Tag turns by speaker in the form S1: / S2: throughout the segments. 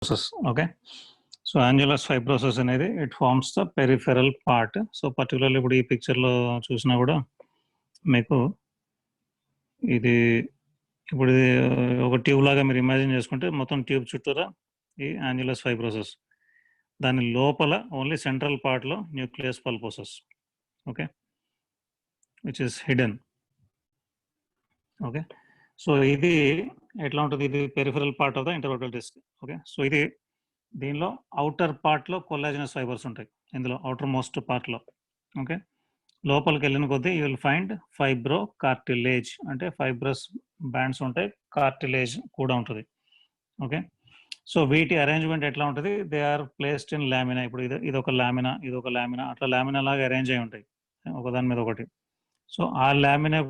S1: fibrosis. Okay, so annulus fibrosis అనేది it forms the peripheral part. So particularly ఇప్పుడు ఈ picture లో చూసినా కూడా మీకు ఇది ఇప్పుడు ఇది ఒక ట్యూబ్ లాగా మీరు ఇమాజిన్ చేసుకుంటే మొత్తం ట్యూబ్ చుట్టూరా ఈ annulus fibrosis, దాని లోపల ఓన్లీ సెంట్రల్ పార్ట్ లో nucleus pulposus. Okay, which is hidden. Okay, so ఇది ఎట్లా ఉంటుంది, ఇది peripheral part of the intervertebral disc. Okay, so ఇది దీనిలో అవుటర్ పార్ట్లో కొల్లాజినస్ ఫైబర్స్ ఉంటాయి, ఇందులో అవుటర్ మోస్ట్ పార్ట్లో. ఓకే, లోపలికి వెళ్ళిన కొద్దీ you will find fibrocartilage, అంటే ఫైబ్రస్ బ్యాండ్స్ ఉంటాయి, కార్టిలేజ్ కూడా ఉంటుంది. ఓకే, సో వీటి అరేంజ్మెంట్ ఎట్లా ఉంటుంది, they are placed in lamina. ఇప్పుడు ఇది ఒక లామినా, ఇది ఒక లామినా, అట్లా లామినా లాగా అరేంజ్ అయి ఉంటాయి ఒకదాని మీద ఒకటి. సో ఆ లామినా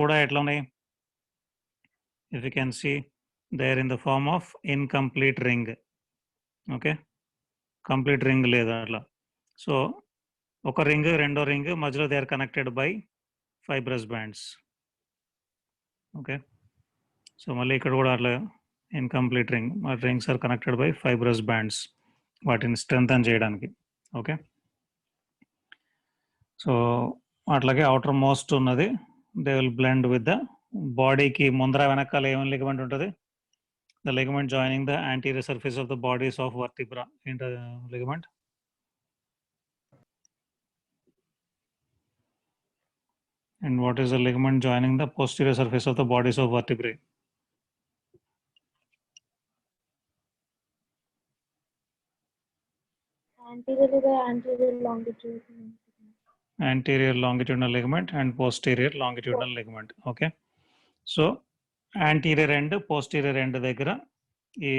S1: కూడా ఎట్లా ఉన్నాయి, if you can see, they are in the form of incomplete ring. Okay, complete ring లేదు అట్లా. సో ఒక రింగ్ రెండో రింగ్ మధ్యలో they are connected by fibrous bands. Okay, so మళ్ళీ ఇక్కడ కూడా అట్లా incomplete ring, rings are connected by fibrous bands, వాటిని స్ట్రెంథన్ చేయడానికి. ఓకే, సో అట్లాగే అవుటర్ మోస్ట్ ఉన్నది they will blend with the బాడీకి ముందర వెనకాల ఏమైనా లిగమెంట్ ఉంటుంది, the ligament joining the anterior surface of the bodies of vertebra in the ligament. And what is the ligament joining the posterior surface of the bodies of vertebrae? Anterior longitudinal ligament and posterior longitudinal ligament. Okay, so anterior end posterior end దగ్గర ఈ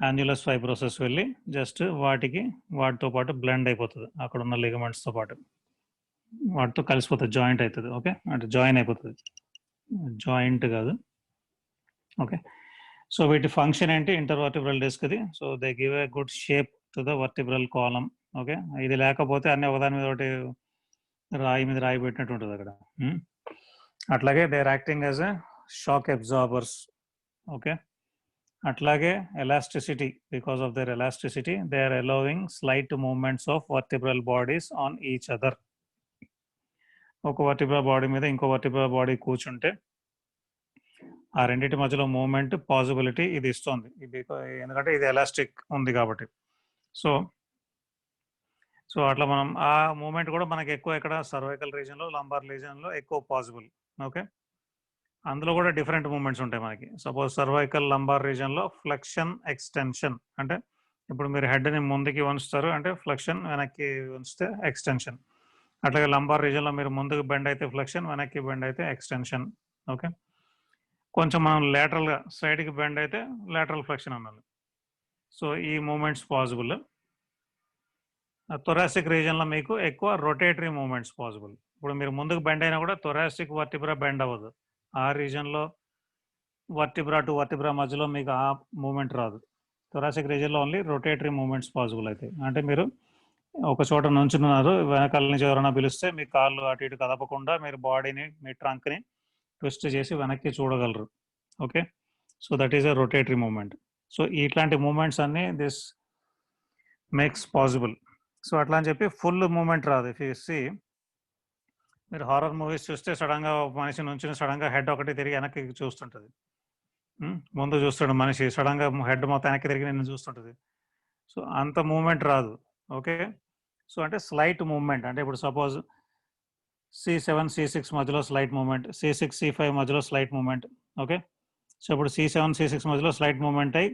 S1: annulus fibrosis వెళ్ళి just వాటితో పాటు blend అయిపోతుంది, అక్కడ ఉన్న లిగమెంట్స్తో పాటు వాటితో కలిసిపోతుంది, జాయింట్ అవుతుంది. ఓకే, అంటే జాయిన్ అయిపోతుంది, జాయింట్ కాదు. ఓకే, సో వీటి ఫంక్షన్ ఏంటి, ఇంటర్వర్టిబ్రల్ డిస్క్ది. So they give a good shape to the vertebral column. Okay, ఇది లేకపోతే అన్ని ఒకదాని మీద ఒకటి రాయి మీద రాయి పెట్టినట్టు ఉంటుంది అక్కడ. అట్లాగే they are acting as a shock absorbers. Okay, అట్లాగే elasticity, because of their elasticity they are allowing slight movements of vertebral bodies on each other. ఒక వర్టిబ్రల్ బాడీ మీద ఇంకో వర్టిబ్రల్ బాడీ కూర్చుంటే ఆ రెండింటి మధ్యలో మూవ్మెంట్ పాసిబిలిటీ ఇది ఇస్తుంది, ఎందుకంటే ఇది ఎలాస్టిక్ ఉంది కాబట్టి. సో అట్లా మనం ఆ మూమెంట్ కూడా మనకి ఎక్కువ ఇక్కడ సర్వైకల్ రీజన్లో, లంబార్ రీజన్లో ఎక్కువ పాసిబుల్. ఓకే, అందులో కూడా డిఫరెంట్ మూమెంట్స్ ఉంటాయి మనకి. సపోజ్ సర్వైకల్ లంబార్ రీజన్లో ఫ్లెక్షన్ ఎక్స్టెన్షన్, అంటే ఇప్పుడు మీరు హెడ్ని ముందుకి వంచుతారు అంటే ఫ్లెక్షన్, వెనక్కి వంచితే ఎక్స్టెన్షన్. అట్లాగే లంబార్ రీజన్లో మీరు ముందుకు బెండ్ అయితే ఫ్లెక్షన్, వెనక్కి బెండ్ అయితే ఎక్స్టెన్షన్. ఓకే, కొంచెం మనం లేటరల్గా సైడ్కి బెండ్ అయితే లేటరల్ ఫ్లెక్షన్ అనాలి. సో ఈ మూమెంట్స్ పాసిబుల్. థొరాసిక్ రీజన్లో మీకు ఎక్కువ రొటేటరీ మూమెంట్స్ పాసిబుల్. ఇప్పుడు మీరు ముందుకు బెండ్ అయినా కూడా థొరాసిక్ వర్టిబ్రా బెండ్ అవ్వదు, ఆ రీజన్లో వర్టిబ్రా టు వర్టిబ్రా మధ్యలో మీకు ఆ మూమెంట్ రాదు. థొరాసిక్ రీజన్లో ఓన్లీ రొటేటరీ మూమెంట్స్ పాసిబుల్ అవుతాయి. అంటే మీరు ఒక చోట నుంచున్నారు, వెనకాల నుంచి ఎవరైనా పిలిస్తే మీ కాళ్ళు అటు ఇటు కదపకుండా మీరు బాడీని, మీ ట్రంక్ని ట్విస్ట్ చేసి వెనక్కి చూడగలరు. Okay, so that is a rotatory moment. So ఇట్లాంటి మూమెంట్స్ అన్ని దిస్ మేక్స్ పాసిబుల్. సో అట్లా అని చెప్పి ఫుల్ మూమెంట్ రాదు. ఇఫ్ యూ సీ, మీరు హారర్ మూవీస్ చూస్తే సడన్గా మనిషి నుంచి సడన్గా హెడ్ ఒకటి తిరిగి వెనక్కి చూస్తుంటుంది, ముందు చూస్తాడు మనిషి, సడన్గా హెడ్ మొత్తం వెనక్కి తిరిగి నిన్ను చూస్తుంటుంది. సో అంత మూమెంట్ రాదు. ఓకే, సో అంటే స్లైట్ మూమెంట్, అంటే ఇప్పుడు సపోజ్ C7 C6 మధ్యలో స్లైట్ మూమెంట్, C6 C5 మధ్యలో స్లైట్ మూమెంట్. ఓకే, సో ఇప్పుడు C7 C6 మధ్యలో స్లైట్ మూమెంట్ అయ్యి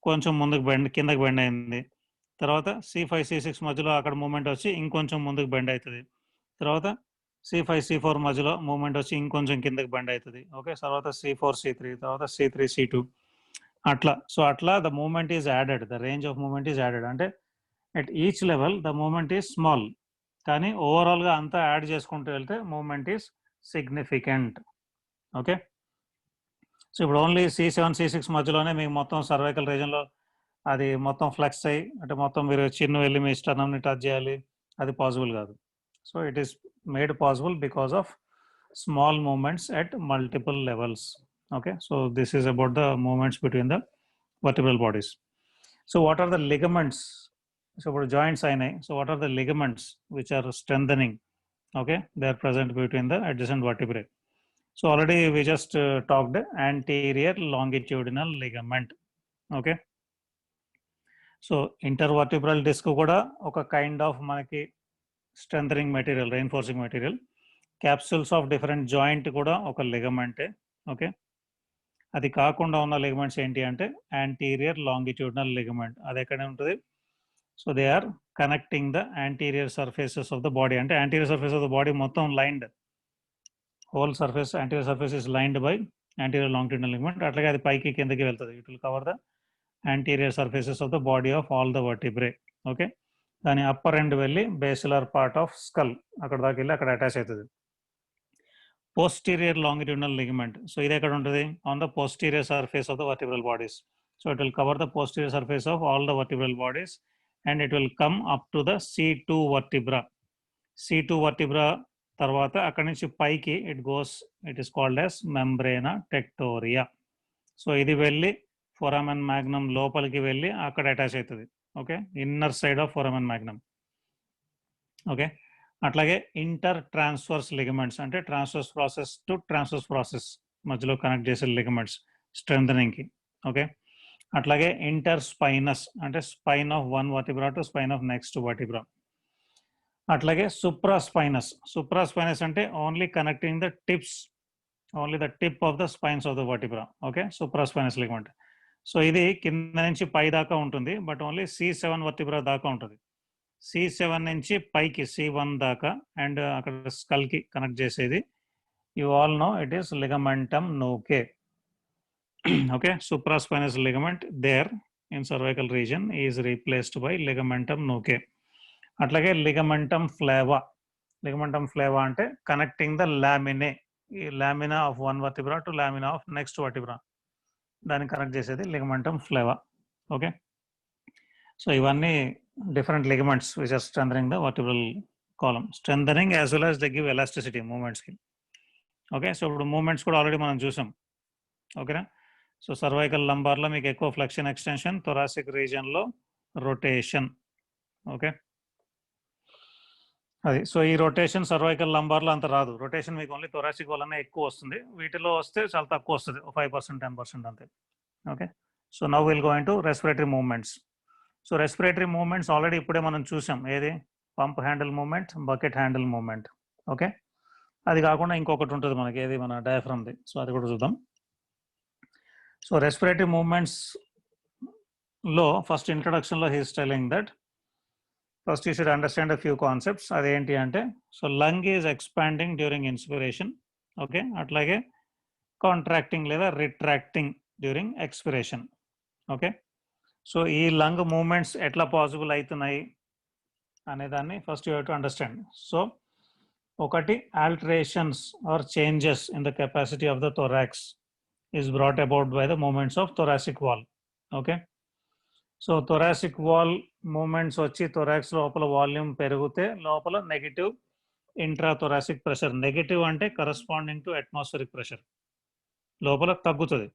S1: కొంచెం ముందుకు బెండ్, కిందకి బెండ్ అయింది. తర్వాత C5 C6 మధ్యలో అక్కడ మూమెంట్ వచ్చి ఇంకొంచెం ముందుకు బెండ్ అవుతుంది. తర్వాత C5 C4 మధ్యలో మూమెంట్ వచ్చి ఇంకొంచెం కిందకి బెండ్ అవుతుంది. ఓకే, తర్వాత C4 C3, తర్వాత C3 C2 అట్లా. సో అట్లా the movement is added, the range of movement is added. అంటే at each level the movement is small, కానీ ఓవరాల్గా అంతా యాడ్ చేసుకుంటూ వెళ్తే movement is significant. Okay, so ఇప్పుడు ఓన్లీ C7 C6 మధ్యలోనే మీకు మొత్తం సర్వైకల్ రీజన్లో అది మొత్తం ఫ్లెక్స్ అయ్యి, అంటే మొత్తం మీరు చిన్న వెళ్ళి మీ స్టర్నమ్ని టచ్ చేయాలి, అది పాసిబుల్ కాదు. So it is made possible because of small moments at multiple levels. Okay, so this is about the moments between the vertebral bodies. So what are the ligaments? So for joints అయినాయి. So what are the ligaments which are strengthening? Okay, they are present between the adjacent vertebrae. So already we just talked anterior longitudinal ligament. Okay, so intervertebral disc కూడా ఒక kind of మనకి strengthening material, reinforcing material. Capsules of different joint కూడా ఒక లిగమెంటే. Okay, అది కాకుండా ఉన్న ligaments ఏంటి అంటే యాంటీరియర్ లాంగిట్యూడినల్ లిగమెంట్. అది ఎక్కడ ఉంటుంది? So they are connecting the anterior surfaces of the body. అంటే anterior surface of the body మొత్తం lined, whole surface, anterior surface is lined by anterior longitudinal ligament. అట్లాగే అది పైకి కిందకి వెళ్తుంది. It will cover the anterior surfaces of the body of all the vertebrae. Okay, దాని upper end వెళ్ళి basilar part of skull అక్కడ దాకా వెళ్ళి అక్కడ అటాచ్ అవుతుంది. posterior longitudinal ligament. So ఇది ఎక్కడ ఉంటుంది? On the posterior surface of the vertebral bodies. So it will cover the posterior surface of all the vertebral bodies and it will come up to the C2 vertebra. C2 vertebra తర్వాత అక్కడి నుంచి పైకి it is called as membrana tectoria. So ఇది వెళ్ళి foramen magnum లోపలికి వెళ్ళి అక్కడ attach అవుతుంది. Okay, inner side of foramen magnum. Okay, అట్లాగే ఇంటర్ ట్రాన్స్వర్స్ లిగమెంట్స్ అంటే transverse process to transverse process మధ్యలో కనెక్ట్ చేసే లిగమెంట్స్ స్ట్రెంథనింగ్కి. ఓకే, అట్లాగే ఇంటర్ స్పైనస్ అంటే spine of one vertebra to spine of next vertebra. అట్లాగే సుప్రాస్పైనస్. సుప్రాస్పైనస్ అంటే only connecting the tips, only the tip of the spines of the vertebra. Okay, supraspinous ligament. So ఇది కింద నుంచి పై దాకా ఉంటుంది, but only C7 vertebra దాకా ఉంటుంది. C7 నుంచి పైకి C1 దాకా అండ్ అక్కడ స్కల్ కి కనెక్ట్ చేసేది you all know it is ligamentum nuchae. Okay, supraspinous ligament there in cervical region is replaced by ligamentum nuchae. అట్లాగే లిగమెంటమ్ ఫ్లేవా. లిగమెంటమ్ ఫ్లేవా అంటే కనెక్టింగ్ ద లామినే, ఈ lamina of one vertebra to lamina of next vertebra, దాన్ని connect చేసేది లిగమెంటమ్ ఫ్లేవా. Okay, so ఇవన్నీ different ligaments which are strengthening the vertebral column, strengthening as well as they give elasticity movements ki. Okay, so ఇప్పుడు moments కూడా already మనం చూసాం. ఓకేనా, so cervical lumbar లో మీకు ఎక్కువ ఫ్లెక్షన్ ఎక్స్టెన్షన్, థొరాసిక్ రీజియన్ లో రొటేషన్. ఓకే, అది సో ఈ రొటేషన్ సర్వైకల్ లంబార్ లో అంత రాదు. రొటేషన్ మీకు ఓన్లీ థొరాసిక్ వల్లనే ఎక్కువ వస్తుంది, వీటిలో వస్తే చాలా తక్కువ వస్తుంది, 5% 10% అంతే. Okay, so now will go into respiratory movements. So respiratory movements already ఇప్పుడే మనం చూసాం. ఏది? Pump handle movement, bucket handle movement. Okay, అది కాకుండా ఇంకొకటి ఉంటుంది మనకి, ఏది? మన డయాఫ్రమ్ది. సో అది కూడా చూద్దాం. సో రెస్పిరేటరీ మూవ్మెంట్స్ లో ఫస్ట్ ఇంట్రడక్షన్ లో he's telling that first you should understand a few concepts. అదేంటి అంటే, so lung is expanding during inspiration. Okay, అట్లాగే కాంట్రాక్టింగ్ లేదా retracting during expiration. Okay, so ఈ లంగ్ మూమెంట్స్ ఎట్లా పాసిబుల్ అవుతున్నాయి అనే దాన్ని first you have to understand. So ఒకటి, alterations or changes in the capacity of the thorax is brought about by the movements of thoracic wall. Okay, so thoracic wall moments వచ్చి thorax లోపల volume పెరిగితే లోపల negative intrathoracic pressure, negative అంటే corresponding to atmospheric pressure, లోపల తగ్గుతుంది.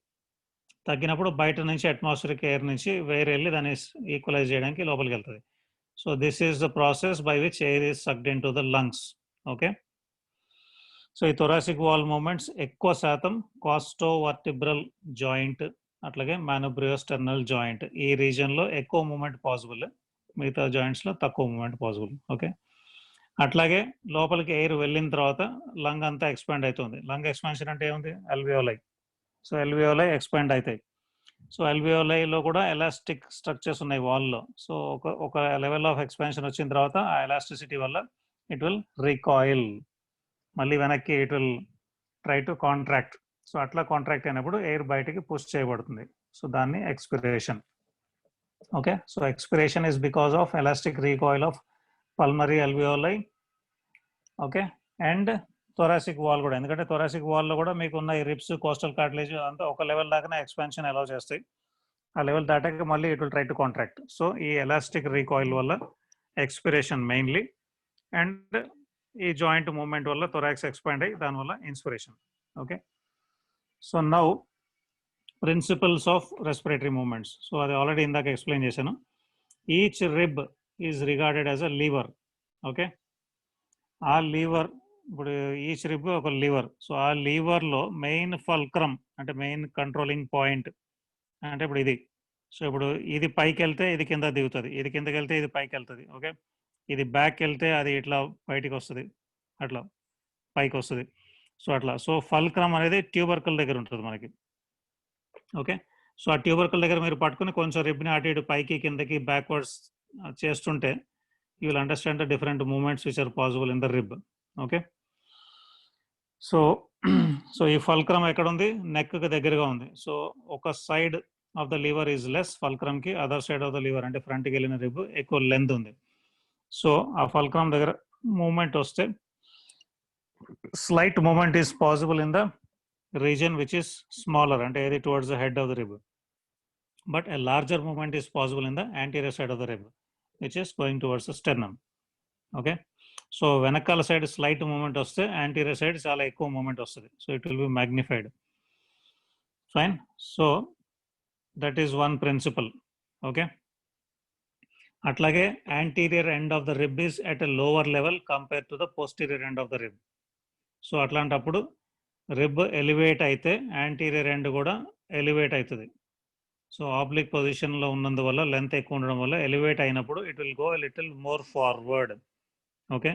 S1: తగ్గినప్పుడు బయట నుంచి అట్మాస్ఫిరిక్ ఎయిర్ నుంచి వేర్ వెళ్ళి దాన్ని ఈక్వలైజ్ చేయడానికి లోపలికి వెళ్తుంది. So this is the process by which air is sucked in to the lungs. Okay, so ఈ థొరాసిక్ వాల్ మూమెంట్స్ ఎక్కువ శాతం కాస్టోవర్టిబ్రల్ జాయింట్ అట్లాగే మానోబ్రియోస్టర్నల్ జాయింట్ ఈ రీజియన్లో ఎక్కువ మూమెంట్ పాసిబుల్, మిగతా జాయింట్స్లో తక్కువ మూమెంట్ పాసిబుల్. ఓకే, అట్లాగే లోపలికి ఎయిర్ వెళ్ళిన తర్వాత లంగ్ అంతా ఎక్స్పాండ్ అవుతుంది. లంగ్ ఎక్స్పాన్షన్ అంటే ఏముంది? అల్వియోలై. సో ఎల్వియోలై ఎక్స్పాండ్ అవుతాయి. సో ఎల్వియోలైలో కూడా ఎలాస్టిక్ స్ట్రక్చర్స్ ఉన్నాయి వాల్లో. సో ఒక లెవెల్ ఆఫ్ ఎక్స్పాన్షన్ వచ్చిన తర్వాత ఆ ఎలాస్టిసిటీ వల్ల ఇట్ విల్ రికాయిల్, మళ్ళీ వెనక్కి it will try to contract. So అట్లా కాంట్రాక్ట్ అయినప్పుడు ఎయిర్ బయటికి పుష్ చేయబడుతుంది. సో దాన్ని expiration. Okay, so expiration is because of elastic recoil of pulmonary alveoli. Okay, and thoracic wall కూడా, ఎందుకంటే థొరాసిక్ వాల్లో కూడా మీకు ఉన్న ఈ రిప్స్, కోస్టల్ కార్టిలేజ్ అంతా ఒక లెవెల్ దాకానే ఎక్స్పాన్షన్ అలౌ చేస్తాయి. ఆ లెవెల్ దాటాక మళ్ళీ it will try to contract. So ఈ ఎలాస్టిక్ రీకాయిల్ వల్ల ఎక్స్పిరేషన్ మెయిన్లీ, అండ్ ఈ జాయింట్ మూవ్మెంట్ వల్ల థొరాక్స్ ఎక్స్పాండ్ అయ్యి దానివల్ల inspiration. Okay, so now principles of respiratory moments. So అది ఆల్రెడీ ఇందాక ఎక్స్ప్లెయిన్ చేశాను. Each rib is regarded as a lever. Okay, ఆ లీవర్ ఇప్పుడు ఈచ్ రిబ్ ఒక లీవర్. సో ఆ లీవర్లో మెయిన్ ఫల్క్రమ్ అంటే మెయిన్ కంట్రోలింగ్ పాయింట్ అంటే ఇప్పుడు ఇది. సో ఇప్పుడు ఇది పైకి వెళ్తే ఇది కింద దిగుతుంది, ఇది కిందకి వెళ్తే ఇది పైకి వెళ్తుంది. ఓకే, ఇది బ్యాక్ వెళ్తే అది ఇట్లా బయటికి వస్తుంది, అట్లా పైకి వస్తుంది. సో అట్లా. సో ఫల్క్రమ్ అనేది ట్యూబర్కల్ దగ్గర ఉంటుంది మనకి. ఓకే, సో ఆ ట్యూబర్కల్ దగ్గర మీరు పట్టుకుని కొంచెం రిబ్ని అటు ఇటు పైకి కిందకి బ్యాక్వర్డ్స్ చేస్తుంటే you will understand the different moments which are possible in the rib. Okay, so so ఈ ఫల్క్రమ్ ఎక్కడ ఉంది? నెక్ కి దగ్గరగా ఉంది. సో ఒక side of the lever is less fulcrum కి, other side of the lever అంటే ఫ్రంట్ కి వెళ్ళిన రిబ్ ఎక్కువ లెంత్ ఉంది. సో ఆ ఫల్క్రమ్ దగ్గర మూమెంట్ వస్తే slight moment is possible in the region which is smaller అంటే ఏది towards the head of the rib, but a larger moment is possible in the anterior side of the rib which is going towards the sternum. Okay, so వెనకాల side slight moment వస్తే anterior side చాలా ఎక్కువ moment వస్తుంది. So it will be magnified. Fine. So that is one principle. Okay, అట్లాగే anterior end of the rib is at a lower level compare to the posterior end of the rib. So అట్లాంటప్పుడు rib elevate అయితే anterior end కూడా elevate అవుతుంది. So oblique పొజిషన్లో ఉన్నందువల్ల length ఎక్కువ ఉండడం వల్ల ఎలివేట్ అయినప్పుడు it will go little more forward. Okay,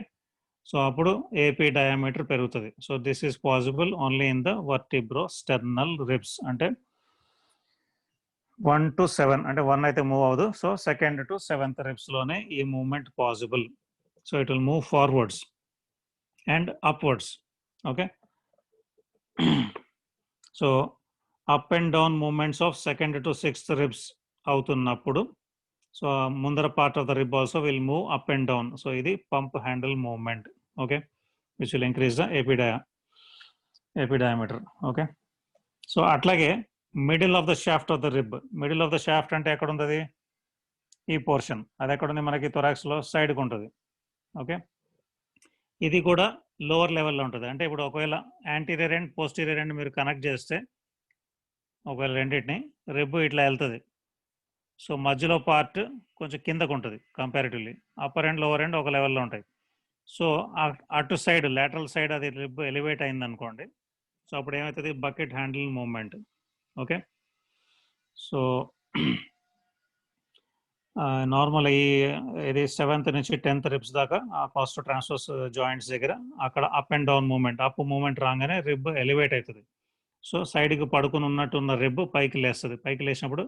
S1: so అప్పుడు ఏపీ డయామీటర్ పెరుగుతుంది. So this is possible only in the vertebrosternal ribs. అంటే 1 to 7 అంటే 1 అయితే మూవ్ అవ్వదు. So second to 7th ribs లోనే ఈ movement possible. So it will move forwards and upwards. Okay, so up and down moments of second to 6th ribs అవుతున్నప్పుడు so ముందర part of the rib also will move up and down. So ఇది pump handle movement. Okay, which will increase the AP diameter. Okay, so అట్లాగే middle of the shaft of the rib. Middle of the shaft అంటే ఎక్కడ ఉంటుంది? ఈ portion. అది ఎక్కడ ఉంది? మనకి థొరాక్స్ లో సైడ్కి ఉంటుంది. ఓకే, ఇది కూడా లోవర్ లెవెల్లో ఉంటుంది. అంటే ఇప్పుడు ఒకవేళ యాంటీరియర్ అండ్ పోస్టీరియర్ అండ్ మీరు కనెక్ట్ చేస్తే ఒకవేళ రెండింటిని రిబ్ ఇట్లా వెళ్తుంది. సో మధ్యలో పార్ట్ కొంచెం కిందకు ఉంటుంది comparatively. Upper and lower and ఒక లెవెల్లో ఉంటాయి. సో అటు సైడ్ లాటరల్ సైడ్ అది రిబ్ ఎలివేట్ అయింది అనుకోండి. సో అప్పుడు ఏమవుతుంది? Bucket handle movement. Okay, so normal ఇది 7th నుంచి 10th రిబ్స్ దాకా ఆ కాస్ట్ ట్రాన్స్వర్స్ జాయింట్స్ దగ్గర అక్కడ up and down movement, up movement రాగానే రిబ్ ఎలివేట్ అవుతుంది. సో సైడ్కి పడుకుని ఉన్నట్టున్న రిబ్ పైకి లేస్తుంది. పైకి లేచినప్పుడు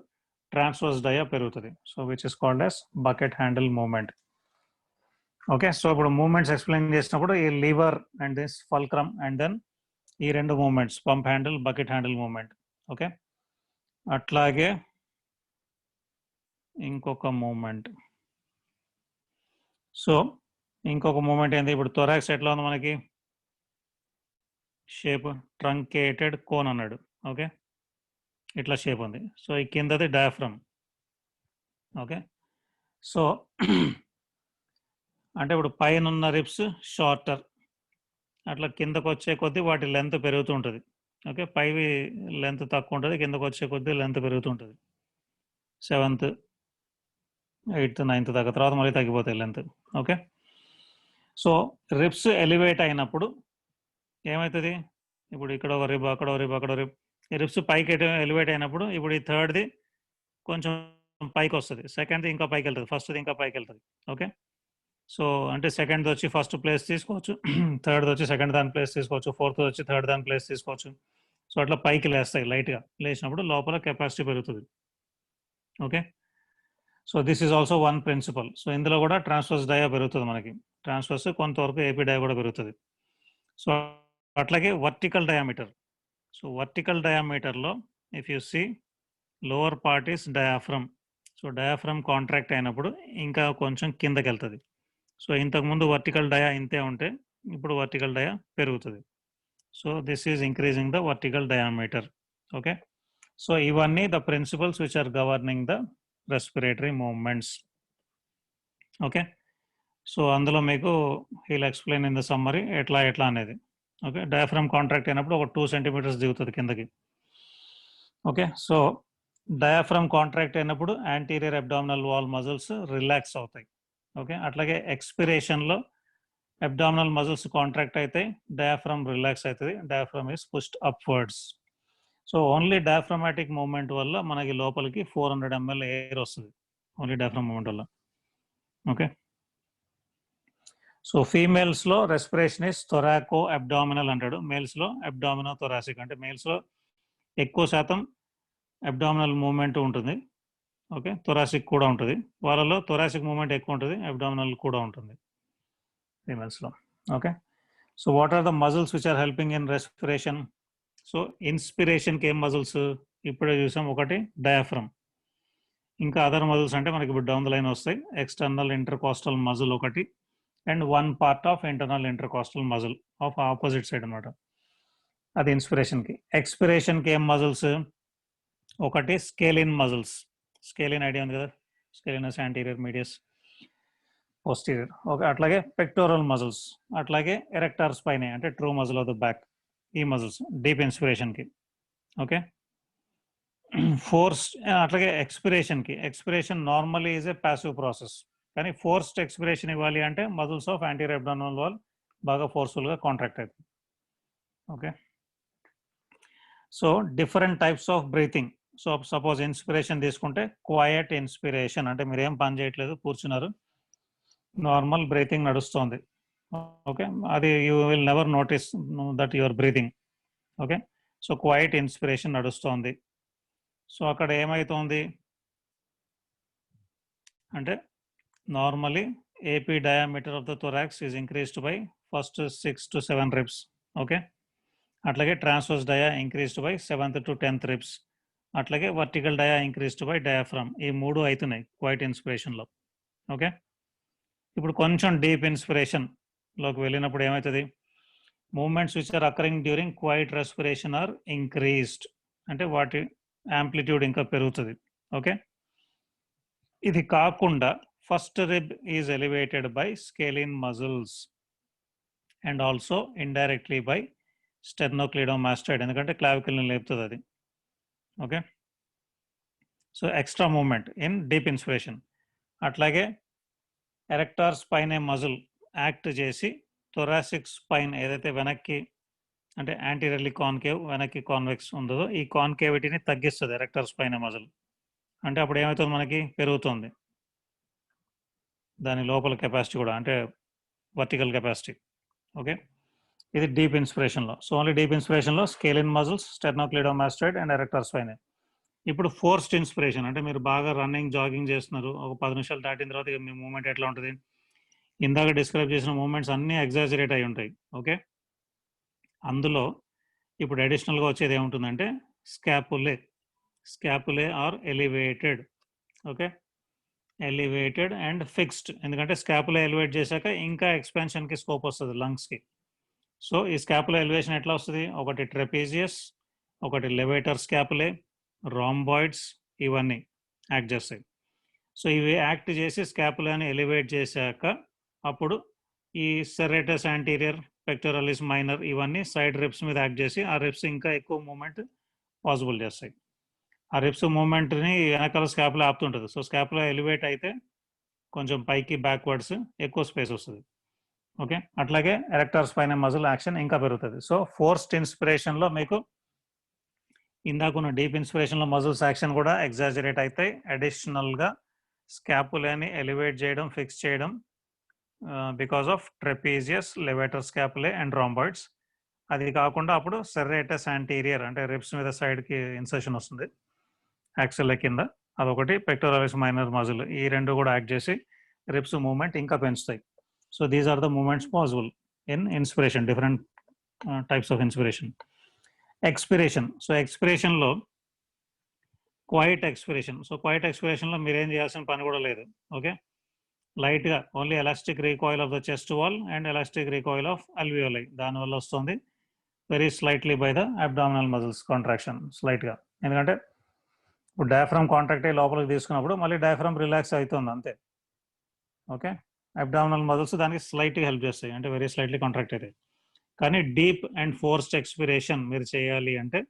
S1: ట్రాన్స్వర్స్ డయా పెరుగుతుంది. So which is called as bucket handle movement. Okay, so ఇప్పుడు మూవ్మెంట్స్ ఎక్స్ప్లెయిన్ చేసినప్పుడు ఈ lever and this fulcrum and then ఈ రెండు movements pump handle, bucket handle movement. Okay, అట్లాగే ఇంకొక మూమెంట్. సో ఇంకొక మూమెంట్ ఏంటి? ఇప్పుడు థొరాక్స్ ఎట్లా ఉంది మనకి? షేప్ ట్రంకేటెడ్ కోన్ అన్నాడు. ఓకే, ఇట్లా షేప్ ఉంది. సో ఈ కిందది డయాఫ్రమ్. ఓకే, సో అంటే ఇప్పుడు పైన ఉన్న రిబ్స్ షార్టర్, అట్లా కిందకు వచ్చే కొద్దీ వాటి లెంత్ పెరుగుతూ ఉంటుంది. ఓకే, పైవి లెంత్ తక్కువ ఉంటుంది, కిందకు వచ్చే కొద్దీ లెంత్ పెరుగుతూ ఉంటుంది. 7th, 8th, 9th దాకా, తర్వాత మళ్ళీ తగ్గిపోతాయి length. Okay, so ribs elevate అయినప్పుడు ఏమవుతుంది? ఇప్పుడు ఇక్కడ ఒక రిబ్, అక్కడ ఒక రిబ్, అక్కడ రిబ్, ఈ రిబ్స్ పైకి ఎలివేట్ అయినప్పుడు ఇప్పుడు ఈ థర్డ్ది కొంచెం పైకి వస్తుంది, సెకండ్ది ఇంకా పైకి వెళ్తుంది, ఫస్ట్ది ఇంకా పైకి వెళ్తుంది. ఓకే, సో అంటే సెకండ్ది వచ్చి ఫస్ట్ ప్లేస్ తీసుకోవచ్చు, థర్డ్ది వచ్చి సెకండ్ దాని ప్లేస్ తీసుకోవచ్చు, ఫోర్త్ వచ్చి థర్డ్ దాని ప్లేస్ తీసుకోవచ్చు. సో అట్లా పైకి లేస్తాయి లైట్గా. లేచినప్పుడు లోపల కెపాసిటీ పెరుగుతుంది. Okay, so this is also one principle. So ఇందులో కూడా ట్రాన్స్వర్స్ డయా పెరుగుతుంది మనకి. ట్రాన్స్వర్స్ కొంతవరకు ఏపీ డయా కూడా పెరుగుతుంది. సో అట్లాగే వర్టికల్ డయామీటర్. సో వర్టికల్ డయామీటర్లో if you see lower part is diaphragm. So diaphragm contract అయినప్పుడు ఇంకా కొంచెం కిందకి వెళ్తుంది. సో ఇంతకుముందు వర్టికల్ డయా ఇంతే ఉంటే ఇప్పుడు వర్టికల్ డయా పెరుగుతుంది. So this is increasing the vertical diameter. Okay, so ఇవన్నీ the principles which are governing the respiratory movements. Okay, so అందులో మీకు he'll explain in the summary ఎట్లా అనేది. ఓకే, డయాఫ్రమ్ కాంట్రాక్ట్ అయినప్పుడు ఒక 2 centimeters దిగుతుంది కిందకి. ఓకే. సో డయాఫ్రమ్ కాంట్రాక్ట్ అయినప్పుడు anterior abdominal wall muscles relax అవుతాయి. ఓకే. అట్లాగే ఎక్స్పిరేషన్లో అబ్డామినల్ మజిల్స్ కాంట్రాక్ట్ అయితే డయాఫ్రమ్ రిలాక్స్ అవుతుంది. Diaphragm is pushed upwards. So only diaphragmatic movement వల్ల మనకి లోపలికి 400 ml ఎయిర్ వస్తుంది. ఓన్లీ డయాఫ్రమ్ మూవ్మెంట్ వల్ల. ఓకే. సో ఫీమేల్స్లో రెస్పిరేషన్ ఇస్ థొరాకో అబ్డామినల్ అంటాడు. మేల్స్లో అబ్డామినో థొరాసిక్. అంటే మేల్స్లో ఎక్కువ శాతం అబ్డామినల్ మూవ్మెంట్ ఉంటుంది. ఓకే. థొరాసిక్ కూడా ఉంటుంది. వాళ్ళలో థొరాసిక్ మూవ్మెంట్ ఎక్కువ ఉంటుంది, అబ్డామినల్ కూడా ఉంటుంది ఫీమేల్స్లో. Okay. So what are the muscles which are helping in respiration? So ఇన్స్పిరేషన్కి ఏం మజిల్స్ ఇప్పుడే చూసాం, ఒకటి డయాఫ్రమ్. ఇంకా అదర్ మజిల్స్ అంటే మనకి ఇప్పుడు డౌన్ ద లైన్ వస్తాయి. ఎక్స్టర్నల్ ఇంటర్కాస్టల్ మజిల్ ఒకటి and one part of internal intercostal muscle of opposite side అనమాట. అది ఇన్స్పిరేషన్కి. ఎక్స్పిరేషన్కి ఏం మజిల్స్? ఒకటి స్కేలిన్ మజిల్స్. స్కేలిన్ ఐడియా ఉంది కదా, scalenus anterior, medius, posterior. Okay. అట్లాగే పెక్టోరల్ మజిల్స్, అట్లాగే ఎరెక్టార్ స్పైనే అంటే true muscle of the back. ఈ మజిల్స్ డీప్ ఇన్స్పిరేషన్కి. ఓకే. ఫోర్స్ అట్లాగే ఎక్స్పిరేషన్కి. Expiration normally is a passive process, కానీ ఫోర్స్డ్ ఎక్స్పిరేషన్ ఇవ్వాలి అంటే muscles of anterior abdominal wall బాగా ఫోర్స్ఫుల్గా కాంట్రాక్ట్ అవుతుంది. Okay. So different types of breathing. So suppose inspiration తీసుకుంటే క్వయట్ ఇన్స్పిరేషన్ అంటే మీరు ఏం పని చేయట్లేదు, కూర్చున్నారు, నార్మల్ బ్రీతింగ్ నడుస్తుంది. ఓకే. అది you will never notice that your breathing. Okay. So quiet inspiration నడుస్తుంది. సో అక్కడ ఏమవుతుంది అంటే normally AP diameter of the thorax is increased by first 6 to 7 reps. Okay. అట్లాగే transverse dia increased by 7th to 10th reps. అట్లాగే vertical dia increased by diaphragm. ఈ మూడు అవుతున్నాయి quiet ఇన్స్పిరేషన్లో. Okay. ఇప్పుడు కొంచెం డీప్ ఇన్స్పిరేషన్లోకి వెళ్ళినప్పుడు ఏమవుతుంది? Moments which are occurring during quiet respiration are increased అంటే వాటి యాంప్లిట్యూడ్ ఇంకా పెరుగుతుంది. ఓకే. ఇది కాకుండా first rib is elevated by scalene muscles and also indirectly by sternocleidomastoid, ఎందుకంటే క్లావికల్ని లేపుతుంది అది. Okay. So extra moment in deep inspiration. అట్లాగే ఎరెక్టార్ స్పైన్ మజిల్ యాక్ట్ చేసి థొరాసిక్ స్పైన్ ఏదైతే వెనక్కి అంటే యాంటీరియర్లీ కాన్కేవ్, వెనక్కి కాన్వెక్స్ ఉందో ఈ కాన్కేవిటీని తగ్గిస్తుంది ఎరెక్టార్ స్పైన్ మజిల్. అంటే అప్పుడు ఏమవుతుంది? మనకి పెరుగుతుంది దాని లోపల కెపాసిటీ కూడా, అంటే వర్టికల్ కెపాసిటీ. ఓకే. ఇది డీప్ ఇన్స్పిరేషన్లో. సో ఓన్లీ డీప్ ఇన్స్పిరేషన్లో scalene muscles, sternocleidomastoid and erector spine. ఇప్పుడు ఫోర్స్డ్ ఇన్స్పిరేషన్ అంటే మీరు బాగా రన్నింగ్, జాగింగ్ చేస్తున్నారు, ఒక 10 నిమిషాలు దాటిన తర్వాత మీ మూమెంట్ ఎట్లా ఉంటుంది? ఇందాక డిస్క్రైబ్ చేసిన మూమెంట్స్ అన్నీ ఎగ్జాజరేట్ అయి ఉంటాయి. ఓకే. అందులో ఇప్పుడు అడిషనల్గా వచ్చేది ఏముంటుందంటే scapulae are elevated. Okay. Elevated and fixed, ఎందుకంటే స్కాపులే ఎలివేట్ చేశాక ఇంకా ఎక్స్పాన్షన్కి స్కోప్ వస్తుంది లంగ్స్కి. సో ఈ స్కాపులే ఎలివేషన్ ఎట్లా వస్తుంది? ఒకటి ట్రెపీజియస్, ఒకటి లెవేటర్ స్కాపులే, రాంబాయిడ్స్, ఇవన్నీ యాక్ట్ చేస్తాయి. సో ఇవి యాక్ట్ చేసి స్కాపులాని ఎలివేట్ చేశాక అప్పుడు ఈ సెరేటస్ యాంటీరియర్, పెక్టోరలిస్ మైనర్ ఇవన్నీ సైడ్ రిప్స్ మీద యాక్ట్ చేసి ఆ రిప్స్ ఇంకా ఎక్కువ మూమెంట్ పాసిబుల్ చేస్తాయి. ఆ రిప్స్ మూమెంట్ని వెనకాల స్కాపులా ఆపుతుంటుంది. సో స్కాపులా ఎలివేట్ అయితే కొంచెం పైకి బ్యాక్వర్డ్స్ ఎక్కువ స్పేస్ వస్తుంది. ఓకే. అట్లాగే ఎరెక్టార్ స్పైన్ మజిల్ యాక్షన్ ఇంకా పెరుగుతుంది. సో ఫోర్స్డ్ ఇన్స్పిరేషన్లో మీకు ఇందాకున్న డీప్ ఇన్స్పిరేషన్లో మజిల్స్ యాక్షన్ కూడా ఎగ్జాజరేట్ అవుతాయి. అడిషనల్గా స్కాపులాని ఎలివేట్ చేయడం, ఫిక్స్ చేయడం because of trapezius, levator scapulae and rhomboids. అది కాకుండా అప్పుడు సెరేటస్ యాంటీరియర్ అంటే రిప్స్ మీద సైడ్కి ఇన్సర్షన్ వస్తుంది యాక్సెల్ కింద, అదొకటి. పెక్టోరలిస్ మైనర్ మజిల్, ఈ రెండు కూడా యాక్ట్ చేసి రిప్స్ మూమెంట్ ఇంకా పెంచుతాయి. So these are the moments possible in inspiration, different types of inspiration. Expiration. So ఎక్స్పిరేషన్లో క్వైట్ ఎక్స్పిరేషన్. సో క్వైట్ ఎక్స్పిరేషన్లో మీరేం చేయాల్సిన పని కూడా లేదు. ఓకే. లైట్గా only elastic recoil of the chest wall and elastic recoil of alveoli, దానివల్ల వస్తుంది. Very slightly by the abdominal muscles contraction, స్లైట్గా. ఎందుకంటే ఇప్పుడు డయాఫ్రమ్ కాంట్రాక్ట్ అయ్యి లోపలికి తీసుకున్నప్పుడు మళ్ళీ డయాఫ్రమ్ రిలాక్స్ అవుతుంది అంతే. ఓకే. అబ్డామినల్ మజిల్స్ దానికి స్లైట్గా హెల్ప్ చేస్తాయి, అంటే వెరీ స్లైట్లీ కాంట్రాక్ట్ అవుతాయి. కానీ డీప్ అండ్ ఫోర్స్డ్ ఎక్స్పిరేషన్ మీరు చేయాలి అంటే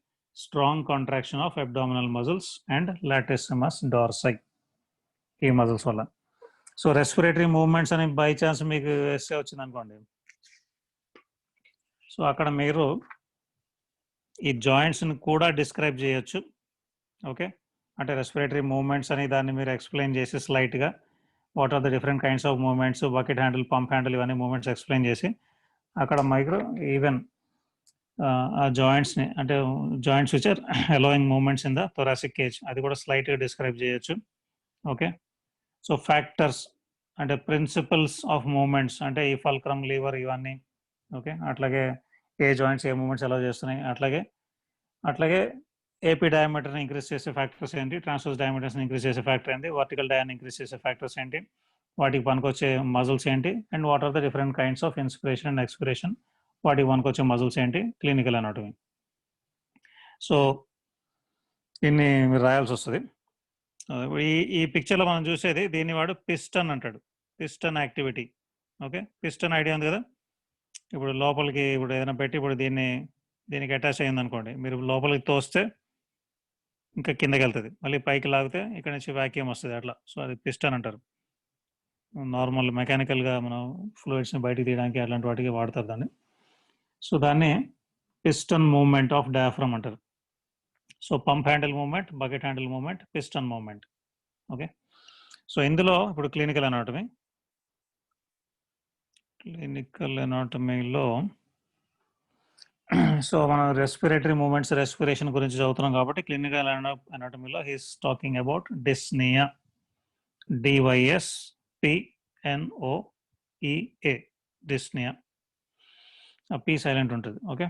S1: strong contraction of abdominal muscles and latissimus dorsi, ఈ మజిల్స్ వల్ల. సో రెస్పిరేటరీ మూవ్మెంట్స్ అని బై ఛాన్స్ మీకు ఎస్సే వచ్చింది అనుకోండి, సో అక్కడ మీరు ఈ జాయింట్స్ని కూడా డిస్క్రైబ్ చేయొచ్చు. ఓకే, అంటే రెస్పిరేటరీ మూవ్మెంట్స్ అని దాన్ని మీరు ఎక్స్ప్లెయిన్ చేసి స్లైట్గా what are the different kinds of movements, bucket handle, pump handle, ఇవన్నీ మూవ్మెంట్స్ ఎక్స్ప్లెయిన్ చేసి అక్కడ మైక్రో ఈవెన్ ఆ జాయింట్స్ని, అంటే joints which are allowing movements in the thoracic cage, అది కూడా స్లైట్గా డిస్క్రైబ్ చేయొచ్చు. ఓకే, సో ఫ్యాక్టర్స్ అంటే ప్రిన్సిపల్స్ ఆఫ్ మూవ్మెంట్స్ అంటే ఈ ఫల్క్రమ్, లీవర్, ఇవన్నీ. ఓకే, అట్లాగే ఏ జాయింట్స్ ఏ మూవ్మెంట్స్ ఎలా చేస్తున్నాయి, అట్లాగే ఏపీ డయామీటర్ని ఇంక్రీజ్ చేసే ఫ్యాక్టర్స్ ఏంటి, ట్రాన్స్వర్స్ డయామీటర్స్ని ఇంక్రీజ్ చేసే ఫ్యాక్టర్ ఏంటి, వర్టికల్ డయాని ఇంక్రీజ్ చేసే ఫ్యాక్టర్స్ ఏంటి, వాటికి పనికొచ్చే మజిల్స్ ఏంటి, and what are the different kinds of inspiration and expiration, వాటికి పనికొచ్చే మజిల్స్ ఏంటి, క్లినికల్ అనాటమీ. సో ఇన్ని మీరు రాయాల్సి వస్తుంది. ఈ పిక్చర్లో మనం చూసేది దీన్ని వాడు పిస్టన్ అంటాడు, piston activity. Okay, piston idea ఉంది కదా, ఇప్పుడు లోపలికి ఇప్పుడు ఏదైనా పెట్టి ఇప్పుడు దీనికి అటాచ్ అయ్యింది అనుకోండి, మీరు లోపలికి తోస్తే ఇంకా కిందకి వెళ్తుంది, మళ్ళీ పైకి లాగితే ఇక్కడ నుంచి వ్యాక్యూమ్ వస్తుంది, అట్లా. సో అది పిస్టన్ అంటారు. నార్మల్ మెకానికల్గా మనం ఫ్లూయిడ్స్ని బయటికి తీయడానికి అట్లాంటి వాటికి వాడతారు దాన్ని. సో దాన్ని పిస్టన్ మూవ్మెంట్ ఆఫ్ డయాఫ్రమ్ అంటారు. So pump handle movement, bucket handle movement, piston movement. Okay, so ఇందులో ఇప్పుడు క్లినికల్ ఎనాటమీలో సో మనం రెస్పిరేటరీ మూవ్మెంట్స్, రెస్పిరేషన్ గురించి చదువుతున్నాం కాబట్టి clinical ఎనాటమీలో he's talking about dyspnoea, DYSPNOEA, dyspnoea. ఆ పీ సైలెంట్ ఉంటుంది. ఓకే,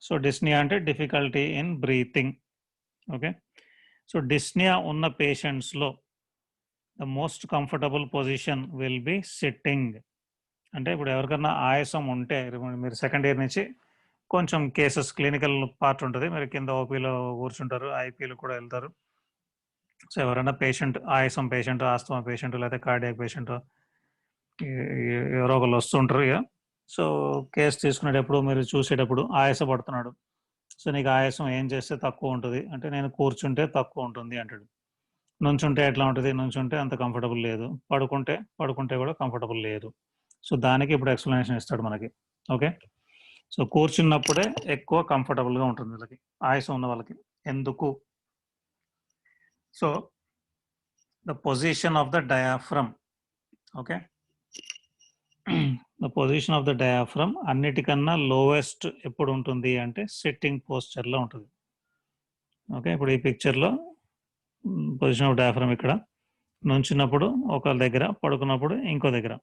S1: సో డిస్నియా అంటే difficulty in breathing. Okay, so dyspnoea ఉన్న పేషెంట్స్లో the most comfortable position will be sitting. అంటే ఇప్పుడు ఎవరికన్నా ఆయాసం ఉంటే, మీరు సెకండ్ ఇయర్ నుంచి కొంచెం కేసెస్ క్లినికల్ పార్ట్ ఉంటుంది, మీరు కింద ఓపీలో కూర్చుంటారు, ఐపీలో కూడా వెళ్తారు. సో ఎవరైనా పేషెంట్, ఆయాసం పేషెంట్, ఆస్తమా పేషెంట్, లేదా కార్డియాక్ పేషెంట్, ఎవరో ఒకళ్ళు వస్తుంటారు. ఇక సో కేసు తీసుకునేటప్పుడు మీరు చూసేటప్పుడు ఆయాసపడుతున్నాడు, సో నీకు ఆయాసం ఏం చేస్తే తక్కువ ఉంటుంది అంటే, నేను కూర్చుంటే తక్కువ ఉంటుంది అంటాడు. నుంచుంటే ఎట్లా ఉంటుంది, నుంచుంటే అంత కంఫర్టబుల్ లేదు, పడుకుంటే కూడా కంఫర్టబుల్ లేదు. సో దానికి ఇప్పుడు ఎక్స్ప్లెనేషన్ ఇస్తాడు మనకి. ఓకే, సో కూర్చున్నప్పుడే ఎక్కువ కంఫర్టబుల్గా ఉంటుంది వీళ్ళకి, ఆయాసం ఉన్న వాళ్ళకి. ఎందుకు? So the position of the diaphragm. Okay, the position of the diaphragm అన్నిటికన్నా లోవెస్ట్ ఎప్పుడు ఉంటుంది అంటే సిట్టింగ్ పోస్చర్లో ఉంటుంది. ఓకే, ఇప్పుడు ఈ పిక్చర్లో పొజిషన్ ఆఫ్ డయాఫ్రమ్ ఇక్కడ నుంచినప్పుడు ఒక దగ్గర, పడుకున్నప్పుడు ఇంకో దగ్గర.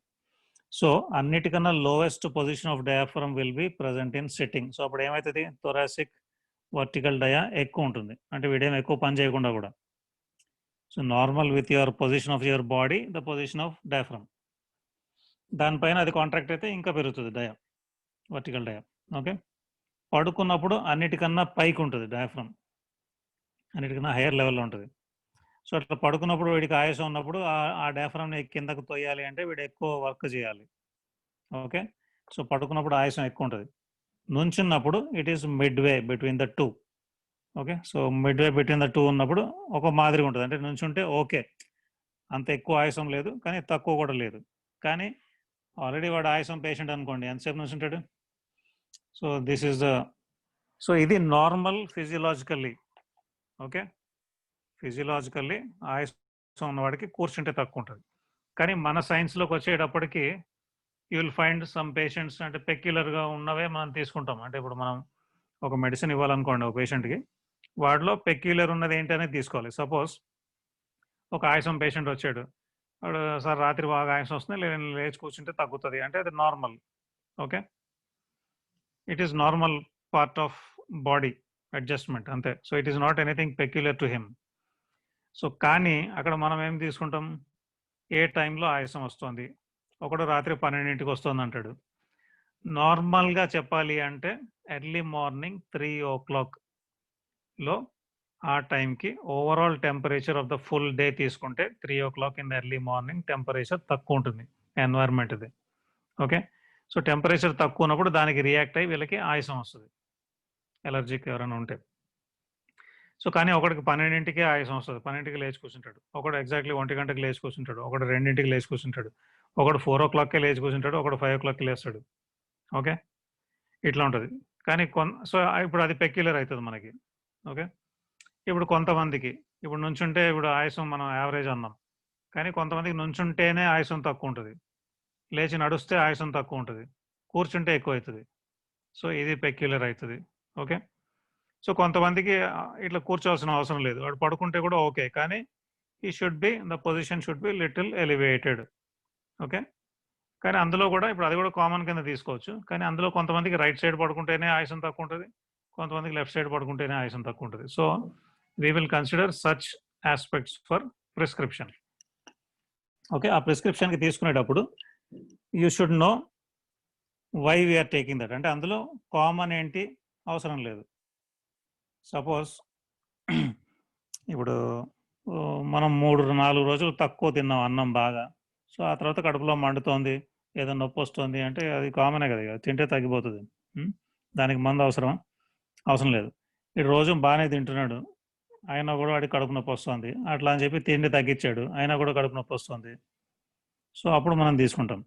S1: సో అన్నిటికన్నా lowest position of diaphragm will be present in sitting. So అప్పుడు ఏమవుతుంది, థొరాసిక్ వర్టికల్ డయా ఎక్కువ ఉంటుంది, అంటే వీడేం ఎక్కువ పని చేయకుండా కూడా. So normal with your position of your body, the position of diaphragm, దానిపైన అది కాంట్రాక్ట్ అయితే ఇంకా పెరుగుతుంది డయా, వర్టికల్ డయా. ఓకే, పడుకున్నప్పుడు అన్నిటికన్నా పైకి ఉంటుంది డయాఫ్రమ్, అన్నిటికన్నా హైయర్ లెవెల్లో ఉంటుంది. సో అట్లా పడుకున్నప్పుడు వీడికి ఆయాసం ఉన్నప్పుడు ఆ డయాఫ్రమ్ని కిందకు తోయాలి అంటే వీడు ఎక్కువ వర్క్ చేయాలి. ఓకే, సో పడుకున్నప్పుడు ఆయాసం ఎక్కువ ఉంటుంది. నుంచున్నప్పుడు it is midway between the two. Okay, so midway between the two ఉన్నప్పుడు ఒక మాదిరిగా ఉంటుంది, అంటే నుంచుంటే ఓకే, అంత ఎక్కువ ఆయాసం లేదు కానీ తక్కువ కూడా లేదు. కానీ ఆల్రెడీ వాడు ఆయాసం పేషెంట్ అనుకోండి, ఎంతసేపు నుంచుంటాడు. So this is the, so ఇది నార్మల్ ఫిజియలాజికల్లీ. ఓకే, ఫిజియలాజికల్లీ ఆయాసం ఉన్నవాడికి కూర్చుంటే తక్కువ ఉంటుంది. కానీ మన సైన్స్లోకి వచ్చేటప్పటికి you will find some patients అంటే పెక్యులర్గా ఉన్నవే మనం తీసుకుంటాం. అంటే ఇప్పుడు మనం ఒక మెడిసిన్ ఇవ్వాలనుకోండి ఒక పేషెంట్కి, వాడిలో పెక్యులర్ ఉన్నది ఏంటి అనేది తీసుకోవాలి. సపోజ్ ఒక ఆయాసం పేషెంట్ వచ్చాడు, వాడు సార్ రాత్రి బాగా ఆయాసం వస్తుంది, నేను లేచి కూర్చుంటే తగ్గుతుంది అంటే అది normal. Okay, it is normal part of body adjustment అంతే. So it is not anything peculiar to him. So కానీ అక్కడ మనం ఏం తీసుకుంటాం, ఏ టైంలో ఆయాసం వస్తుంది, ఒకడు రాత్రి 12ంటికి వస్తుంది అంటాడు. నార్మల్గా చెప్పాలి అంటే ఎర్లీ మార్నింగ్ 3 o'clockలో ఆ టైంకి overall temperature of the full day తీసుకుంటే 3 o'clock in the early morning temperature తక్కువ ఉంటుంది ఎన్వైర్న్మెంట్ది. ఓకే, సో టెంపరేచర్ తక్కువ ఉన్నప్పుడు దానికి రియాక్ట్ అయ్యి వీళ్ళకి ఆయాసం వస్తుంది, ఎలర్జీకి ఎవరైనా ఉంటే. సో కానీ ఒకడికి 12కి ఆయాసం వస్తుంది, 12కి లేచి కూర్చుంటాడు, ఒకడు ఎగ్జాక్ట్లీ 1 గంటకి లేచి కూర్చుంటాడు, ఒకడు 2కి లేచి కూర్చుంటాడు, ఒకడు 4 o'clockకే లేచి కూర్చుంటాడు, ఒకడు 5 o'clockకి లేస్తాడు. ఓకే, ఇట్లా ఉంటుంది. కానీ సో ఇప్పుడు అది పెక్యులర్ అవుతుంది మనకి. ఓకే, ఇప్పుడు కొంతమందికి ఇప్పుడు నుంచుంటే ఇప్పుడు ఆయాసం మనం యావరేజ్ అన్నాం, కానీ కొంతమందికి నుంచుంటేనే ఆయాసం తక్కువ ఉంటుంది, లేచి నడుస్తే ఆయాసం తక్కువ ఉంటుంది, కూర్చుంటే ఎక్కువ అవుతుంది. సో ఇది పెక్యులర్ అవుతుంది. ఓకే, సో కొంతమందికి ఇట్లా కూర్చోవాల్సిన అవసరం లేదు, వాడు పడుకుంటే కూడా ఓకే, కానీ ఈ should be the position should be little elevated. Okay, కానీ అందులో కూడా ఇప్పుడు అది కూడా కామన్ కింద తీసుకోవచ్చు, కానీ అందులో కొంతమందికి రైట్ సైడ్ పడుకుంటేనే ఆయాసం తక్కువ ఉంటుంది, కొంతమందికి లెఫ్ట్ సైడ్ పడుకుంటేనే ఆయాసం తక్కువ ఉంటుంది. So we will consider such aspects for prescription. Okay, ఆ ప్రిస్క్రిప్షన్కి తీసుకునేటప్పుడు you should know why we are taking that. అంటే అందులో కామన్ ఏంటి అవసరం లేదు. సపోజ్ ఇప్పుడు మనం 3-4 రోజులు తక్కువ తిన్నాం అన్నం బాగా, సో ఆ తర్వాత కడుపులో మండుతోంది, ఏదో నొప్పి వస్తుంది అంటే అది కామనే కదా, తింటే తగ్గిపోతుంది. దానికి మందు అవసరం లేదు. ఇటు రోజు బాగానే తింటున్నాడు, అయినా కూడా వాడికి కడుపు నొప్పి వస్తుంది, అట్లా అని చెప్పి తిండి తగ్గించాడు, అయినా కూడా కడుపు నొప్పి వస్తుంది, సో అప్పుడు మనం తీసుకుంటాం.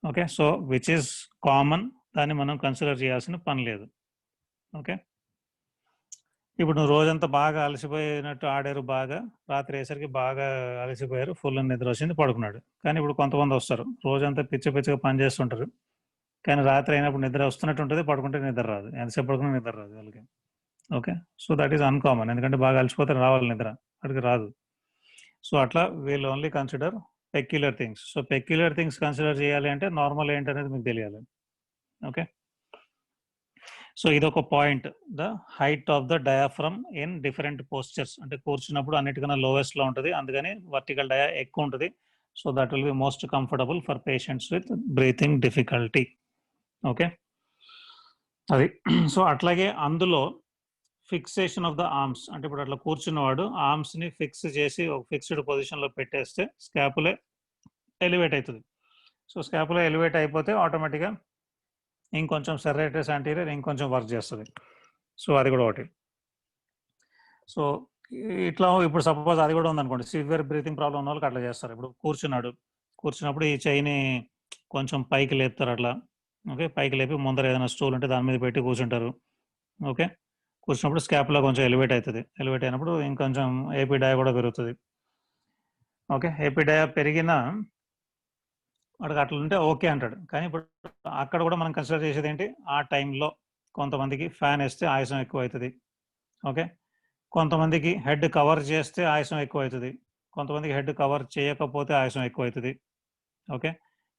S1: Okay, so which is common, దాన్ని మనం కన్సిడర్ చేయాల్సిన పని లేదు. ఓకే, ఇప్పుడు నువ్వు రోజంతా బాగా అలసిపోయినట్టు ఆడారు, బాగా రాత్రి అయ్యేసరికి బాగా అలసిపోయారు, ఫుల్ నిద్ర వచ్చింది, పడుకున్నాడు. కానీ ఇప్పుడు కొంతమంది వస్తారు, రోజంతా పిచ్చిగా పని చేస్తుంటారు, కానీ రాత్రి అయినప్పుడు నిద్ర వస్తున్నట్టు ఉంటుంది, పడుకుంటే నిద్ర రాదు, ఎంతసేపు పడుకున్నా నిద్ర రాదు వాళ్ళకి. Okay, so that is uncommon, ఎందుకంటే బాగా అలసిపోతే రావాలి నిద్ర, అక్కడికి రాదు. సో అట్లా wheel only consider peculiar things. So peculiar things consider చేయాలి అంటే నార్మల్ ఏంటనేది మీకు తెలియాలి. ఓకే, సో ఇదొక point, the height of the diaphragm in different postures. అంటే కూర్చున్నప్పుడు అన్నిటికన్నా లోవెస్ట్ లో ఉంటుంది, అందుకని వర్టికల్ డయా ఎక్కువ ఉంటుంది. So that will be most comfortable for patients with breathing difficulty. Okay, అది. సో అట్లాగే అందులో ఫిక్సేషన్ ఆఫ్ ద ఆర్మ్స్, అంటే ఇప్పుడు అట్లా కూర్చున్నవాడు ఆర్మ్స్ ని ఫిక్స్ చేసి ఒక ఫిక్స్డ్ పొజిషన్ లో పెట్టేస్తే స్కాపులే ఎలివేట్ అవుతుంది. సో స్కాపులే ఎలివేట్ అయిపోతే ఆటోమేటిక్గా ఇంకొంచెం సెర్రేటస్ యాంటీరియర్ ఇంకొంచెం వర్క్ చేస్తుంది. సో అది కూడా ఒకటి. సో ఇట్లా ఇప్పుడు సపోజ్ అది కూడా ఉందనుకోండి, సివియర్ బ్రీతింగ్ ప్రాబ్లం ఉన్న వాళ్ళకి అట్లా చేస్తారు. ఇప్పుడు కూర్చున్నప్పుడు ఈ చెయ్యిని కొంచెం పైకి లేపుతారు అట్లా. ఓకే, పైకి లేపి ముందర ఏదైనా స్టూల్ ఉంటే దాని మీద పెట్టి కూర్చుంటారు. ఓకే, కూర్చున్నప్పుడు స్కాపులా కొంచెం ఎలివేట్ అవుతుంది, ఎలివేట్ అయినప్పుడు ఇంకొంచెం ఏపీ డయా కూడా పెరుగుతుంది. ఓకే, ఏపీ డయా పెరిగినా వాడికి అట్లా ఉంటే ఓకే అంటాడు. కానీ ఇప్పుడు అక్కడ కూడా మనం కన్సిడర్ చేసేది ఏంటి, ఆ టైంలో కొంతమందికి ఫ్యాన్ వేస్తే ఆయాసం ఎక్కువ అవుతుంది. ఓకే, కొంతమందికి హెడ్ కవర్ చేస్తే ఆయాసం ఎక్కువ అవుతుంది, కొంతమందికి హెడ్ కవర్ చేయకపోతే ఆయాసం ఎక్కువ అవుతుంది. ఓకే,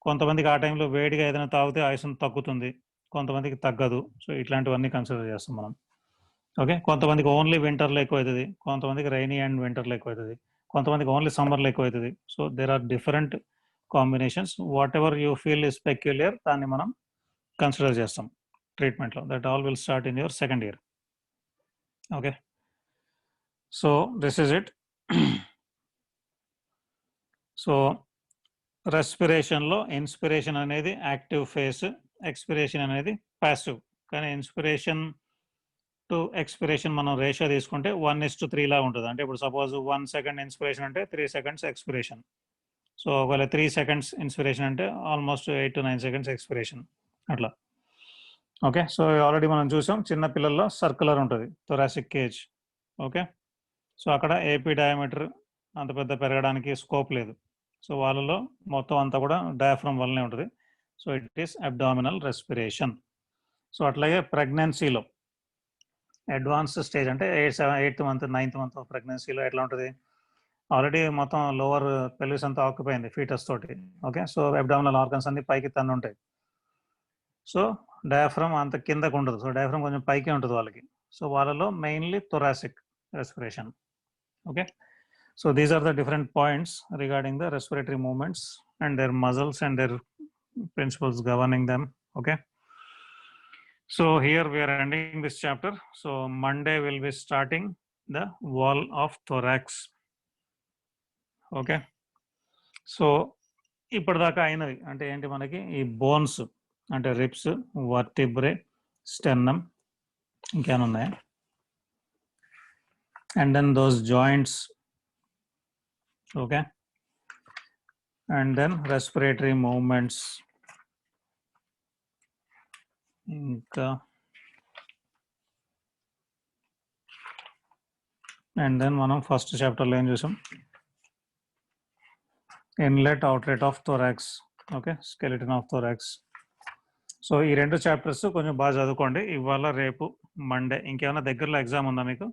S1: కొంతమందికి ఆ టైంలో వేడిగా ఏదైనా తాగితే ఆయాసం తగ్గుతుంది, కొంతమందికి తగ్గదు. సో ఇట్లాంటివన్నీ కన్సిడర్ చేస్తాం మనం. ఓకే, కొంతమందికి ఓన్లీ వింటర్లో ఎక్కువ అవుతుంది, కొంతమందికి రైనీ అండ్ వింటర్లో ఎక్కువ అవుతుంది, కొంతమందికి ఓన్లీ సమ్మర్లో ఎక్కువ అవుతుంది. So there are different combinations. Whatever you feel is peculiar, దాన్ని మనం కన్సిడర్ చేస్తాం ట్రీట్మెంట్లో. That all will start in your second year. Okay, so this is it. So రెస్పిరేషన్లో ఇన్స్పిరేషన్ అనేది యాక్టివ్ ఫేస్, ఎక్స్పిరేషన్ అనేది ప్యాసివ్. కానీ inspiration to expiration మనం ratio తీసుకుంటే 1:3 లా ఉంటుంది. అంటే ఇప్పుడు సపోజ్ 1 సెకండ్ ఇన్స్పిరేషన్ అంటే 3 సెకండ్స్ ఎక్స్పిరేషన్. సో ఒకవేళ 3 సెకండ్స్ ఇన్స్పిరేషన్ అంటే ఆల్మోస్ట్ 8 to 9 సెకండ్స్ ఎక్స్పిరేషన్ అట్లా. ఓకే, సో ఆల్రెడీ మనం చూసాం చిన్న పిల్లల్లో సర్కులర్ ఉంటుంది థొరాసిక్ కేజ్. ఓకే, సో అక్కడ ఏపీ డయామీటర్ అంత పెద్ద పెరగడానికి స్కోప్ లేదు. సో వాళ్ళలో మొత్తం అంతా కూడా డయాఫ్రమ్ వల్లనే ఉంటుంది. So it is abdominal respiration. So అట్లాగే ప్రెగ్నెన్సీలో అడ్వాన్స్ స్టేజ్ అంటే 8th month 9th month of ప్రెగ్నెన్సీలో ఎట్లా ఉంటుంది, ఆల్రెడీ మొత్తం లోవర్ పెల్విస్ అంతా ఆక్యుపైంది ఫీటస్ తోటి. ఓకే, సో అబ్డామినల్ ఆర్గన్స్ అన్ని పైకి తన్ను ఉంటాయి. సో డయాఫ్రమ్ అంత కిందకు ఉండదు, సో డయాఫ్రమ్ కొంచెం పైకి ఉంటుంది వాళ్ళకి. సో వాళ్ళలో mainly thoracic respiration. Okay, so these are the different points regarding the respiratory movements and their muscles and their principles governing them. Okay, so here we are ending this chapter. So Monday we'll be starting the wall of thorax. Okay, so ఇప్పటిదాకా అయినవి అంటే ఏంటి, మనకి ఈ bones అంటే ribs, vertebrae, sternum, ఇంకేమైనా ఉన్నాయా? and then those joints, okay, and then respiratory movements. ఇంకా అండ్ దెన్ మనం ఫస్ట్ చాప్టర్లో ఏం చూసాం, inlet outlet of thorax, okay, skeleton of thorax. So ఈ 2 చాప్టర్స్ కొంచెం బాగా చదువుకోండి ఇవాళ రేపు మండే. ఇంకేమైనా దగ్గరలో ఎగ్జామ్ ఉందా మీకు?